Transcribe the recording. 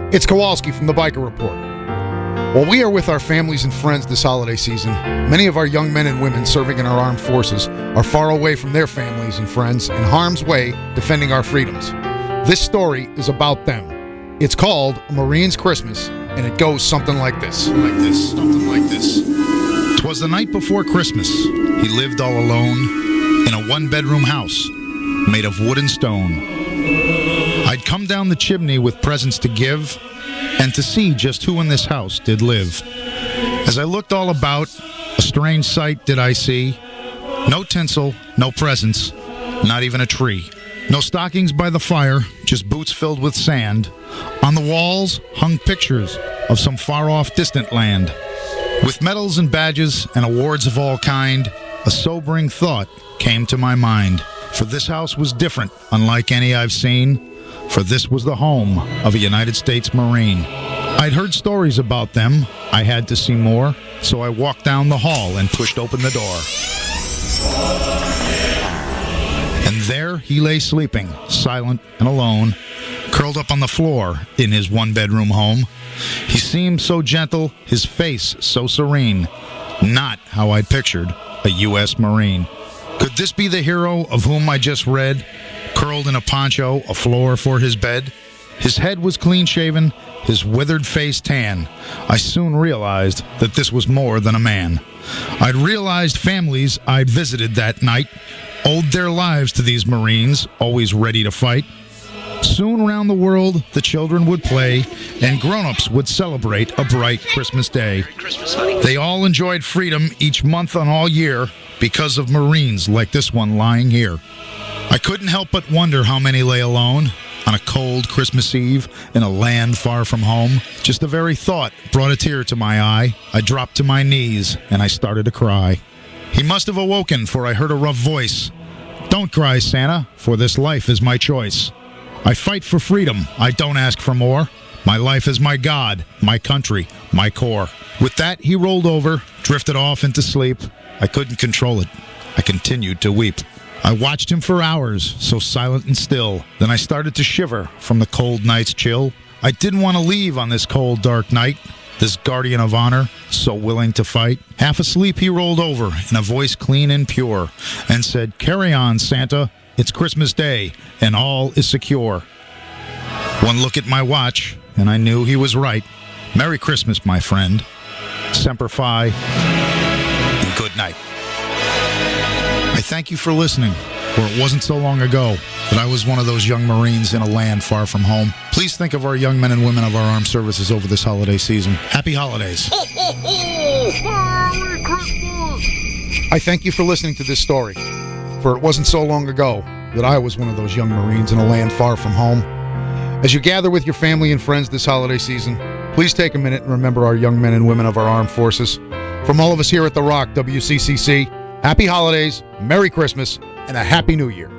It's Kowalski from the Biker Report. While we are with our families and friends this holiday season, many of our young men and women serving in our armed forces are far away from their families and friends in harm's way defending our freedoms. This story is about them. It's called A Marine's Christmas, and it goes something like this. Something like this. 'Twas the night before Christmas. He lived all alone in a one-bedroom house made of wood and stone. I'd come down the chimney with presents to give and to see just who in this house did live. As I looked all about, a strange sight did I see. No tinsel, no presents, not even a tree. No stockings by the fire, just boots filled with sand. On the walls hung pictures of some far-off distant land. With medals and badges and awards of all kind, a sobering thought came to my mind. For this house was different, unlike any I've seen. For this was the home of a United States Marine. I'd heard stories about them. I had to see more, so I walked down the hall and pushed open the door. And there he lay sleeping, silent and alone, curled up on the floor in his one-bedroom home. He seemed so gentle, his face so serene. Not how I'd pictured a U.S. Marine. Could this be the hero of whom I just read, curled in a poncho, a floor for his bed? His head was clean-shaven, his withered face tan. I soon realized that this was more than a man. I'd realized families I'd visited that night owed their lives to these Marines, always ready to fight. Soon around the world, the children would play, and grown-ups would celebrate a bright Christmas day. They all enjoyed freedom each month and all year because of Marines like this one lying here. I couldn't help but wonder how many lay alone on a cold Christmas Eve in a land far from home. Just the very thought brought a tear to my eye. I dropped to my knees, and I started to cry. He must have awoken, for I heard a rough voice. "Don't cry, Santa, for this life is my choice. I fight for freedom, I don't ask for more. My life is my God, my country, my core." With that, he rolled over, drifted off into sleep. I couldn't control it. I continued to weep. I watched him for hours, so silent and still. Then I started to shiver from the cold night's chill. I didn't want to leave on this cold, dark night, this guardian of honor, so willing to fight. Half asleep, he rolled over in a voice clean and pure and said, "Carry on, Santa. It's Christmas Day, and all is secure." One look at my watch, and I knew he was right. Merry Christmas, my friend. Semper Fi, and good night. I thank you for listening, for it wasn't so long ago that I was one of those young Marines in a land far from home. Please think of our young men and women of our armed services over this holiday season. Happy holidays. Merry Christmas! I thank you for listening to this story, for it wasn't so long ago that I was one of those young Marines in a land far from home. As you gather with your family and friends this holiday season, please take a minute and remember our young men and women of our armed forces. From all of us here at The Rock WCCC, happy holidays, Merry Christmas, and a Happy New Year.